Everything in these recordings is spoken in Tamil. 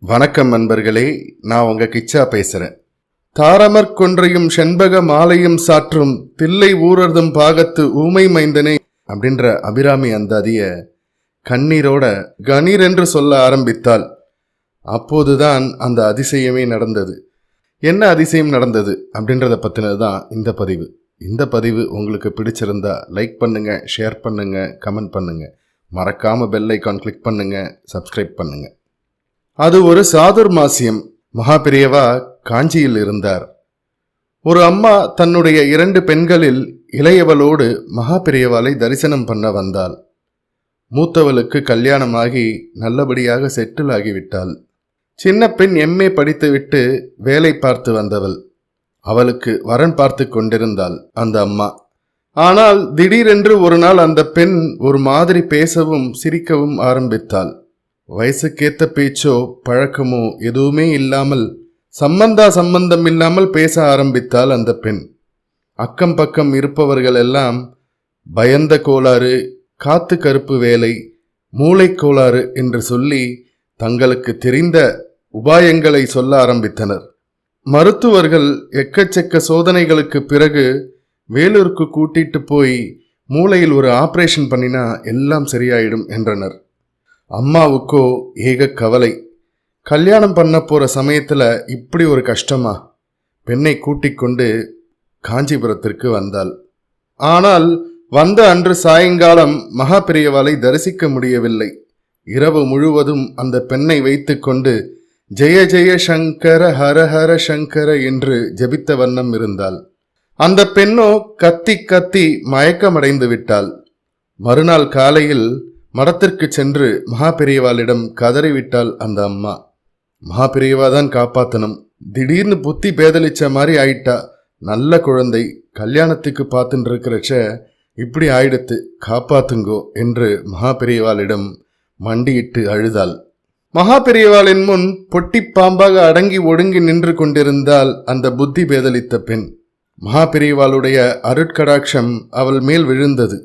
வணக்கம் நண்பர்களே, நான் உங்க கிச்சா பேசுறேன். தாரமற் கொன்றையும் செண்பக மாலையும் சாற்றும் தில்லை ஊரர்தும் பாகத்து ஊமை மைந்தனே அப்படின்ற அபிராமி அந்தாதிய கண்ணீரோட கணீர் என்று சொல்ல ஆரம்பித்தாள். அப்போதுதான் அந்த அதிசயமே நடந்தது. என்ன அதிசயம் நடந்தது அப்படின்றத பற்றினது தான் இந்த பதிவு. இந்த பதிவு உங்களுக்கு பிடிச்சிருந்தா லைக் பண்ணுங்க, ஷேர் பண்ணுங்க, கமெண்ட் பண்ணுங்க. மறக்காம பெல் ஐக்கான் கிளிக் பண்ணுங்க, சப்ஸ்கிரைப் பண்ணுங்க. அது ஒரு சாதுர்மாசியம். மகாபெரியவா காஞ்சியில் இருந்தார். ஒரு அம்மா தன்னுடைய 2 பெண்களில் இளையவளோடு மகாபெரியவாளை தரிசனம் பண்ண வந்தாள். மூத்தவளுக்கு கல்யாணமாகி நல்லபடியாக செட்டில் ஆகிவிட்டாள். சின்ன பெண் MA படித்துவிட்டு வேலை பார்த்து வந்தவள். அவளுக்கு வரன் பார்த்து கொண்டிருந்தாள் அந்த அம்மா. ஆனால் திடீரென்று ஒரு நாள் அந்த பெண் ஒரு மாதிரி பேசவும் சிரிக்கவும் ஆரம்பித்தாள். வயசுக்கேத்த பேச்சோ பழக்கமோ எதுவுமே இல்லாமல் சம்பந்தம் இல்லாமல் பேச ஆரம்பித்தாள் அந்த பெண். அக்கம் பக்கம் இருப்பவர்கள் எல்லாம் பயந்த கோளாறு, காத்து கருப்பு வேலை, மூளை கோளாறு என்று சொல்லி தங்களுக்கு தெரிந்த உபாயங்களை சொல்ல ஆரம்பித்தனர். மருத்துவர்கள் எக்கச்சக்க சோதனைகளுக்கு பிறகு வேலூருக்கு கூட்டிட்டு போய் மூளையில் ஒரு ஆபரேஷன் பண்ணினா எல்லாம் சரியாயிடும் என்றனர். அம்மாவுக்கோ ஏக கவலை. கல்யாணம் பண்ண போற சமயத்துல இப்படி ஒரு கஷ்டமா? பெண்ணை கூட்டிக் கொண்டு காஞ்சிபுரத்திற்கு வந்தாள். ஆனால் வந்த அன்று சாயங்காலம் மகாபெரியவாளை தரிசிக்க முடியவில்லை. இரவு முழுவதும் அந்த பெண்ணை வைத்து கொண்டு ஜெய ஜெய சங்கர ஹர ஹர சங்கர என்று ஜெபித்த வண்ணம் இருந்தாள். அந்த பெண்ணோ கத்தி கத்தி மயக்கமடைந்து விட்டாள். மறுநாள் காலையில் மடத்திற்கு சென்று மகாபெரியவாளிடம் கதறிவிட்டாள் அந்த அம்மா. மகாபெரியவா தான் காப்பாத்தணும். திடீர்னு புத்தி பேதலிச்ச மாதிரி ஆயிட்டா. நல்ல குழந்தை, கல்யாணத்துக்கு பார்த்துட்டு இருக்கிறச்ச இப்படி ஆயிடுத்து, காப்பாத்துங்கோ என்று மகாபெரியவாளிடம் மண்டியிட்டு அழுதாள். மகாபெரியவாளின் முன் பொட்டி பாம்பாக அடங்கி ஒடுங்கி நின்று கொண்டிருந்தால் அந்த புத்தி பேதலித்த பெண். மகாபெரியவாளுடைய அருட்கடாட்சம் அவள் மேல் விழுந்தது.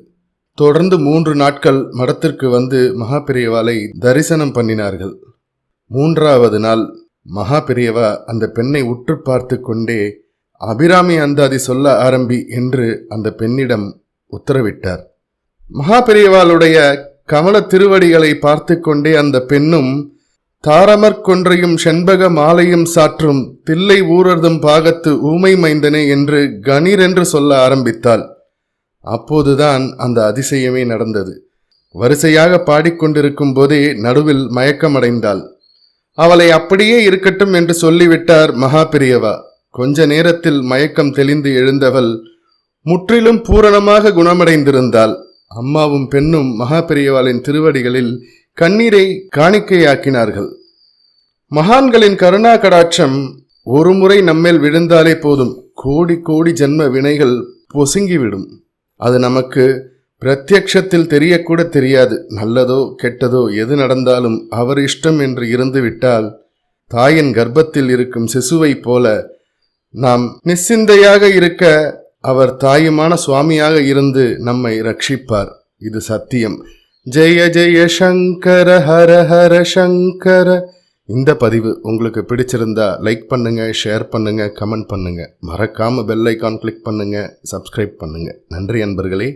தொடர்ந்து 3 நாட்கள் மடத்திற்கு வந்து மகாபெரியவாளை தரிசனம் பண்ணினார்கள். 3வது நாள் மகாபெரியவா அந்த பெண்ணை உற்று பார்த்து கொண்டே அபிராமி அந்தாதி சொல்ல ஆரம்பி என்று அந்த பெண்ணிடம் உத்தரவிட்டார். மகாபெரியவாளுடைய கமல திருவடிகளை பார்த்து கொண்டே அந்த பெண்ணும் தாரமற் கொன்றையும் செண்பக மாலையும் சாற்றும் தில்லை ஊரர்தும் பாகத்து ஊமை மைந்தனே என்று கணீர் என்று சொல்ல ஆரம்பித்தாள். அப்போதுதான் அந்த அதிசயமே நடந்தது. வரிசையாக பாடிக்கொண்டிருக்கும் போதே நடுவில் மயக்கமடைந்தாள். அவளை அப்படியே இருக்கட்டும் என்று சொல்லிவிட்டார் மகாபெரியவா. கொஞ்ச நேரத்தில் மயக்கம் தெளிந்து எழுந்தவள் முற்றிலும் பூரணமாக குணமடைந்திருந்தாள். அம்மாவும் பெண்ணும் மகாபெரியவாளின் திருவடிகளில் கண்ணீரை காணிக்கையாக்கினார்கள். மகான்களின் கருணா கடாட்சம் ஒரு முறை நம்மேல் விழுந்தாலே போதும், கோடி கோடி ஜென்ம வினைகள் பொசுங்கிவிடும். அது நமக்கு பிரத்யக்ஷத்தில் தெரியக்கூட தெரியாது. நல்லதோ கெட்டதோ எது நடந்தாலும் அவர் இஷ்டம் என்று இருந்துவிட்டால் தாயின் கர்ப்பத்தில் இருக்கும் சிசுவை போல நாம் நிச்சிந்தையாக இருக்க அவர் தாயுமான சுவாமியாக இருந்து நம்மை ரட்சிப்பார். இது சத்தியம். ஜெய ஜெய சங்கர ஹர ஹர சங்கர. இந்த பதிவு உங்களுக்கு பிடிச்சிருந்தா லைக் பண்ணுங்க, ஷேர் பண்ணுங்க, கமெண்ட் பண்ணுங்க. மறக்காம பெல் ஐக்கான் கிளிக் பண்ணுங்க, சப்ஸ்கிரைப் பண்ணுங்க. நன்றி நண்பர்களே.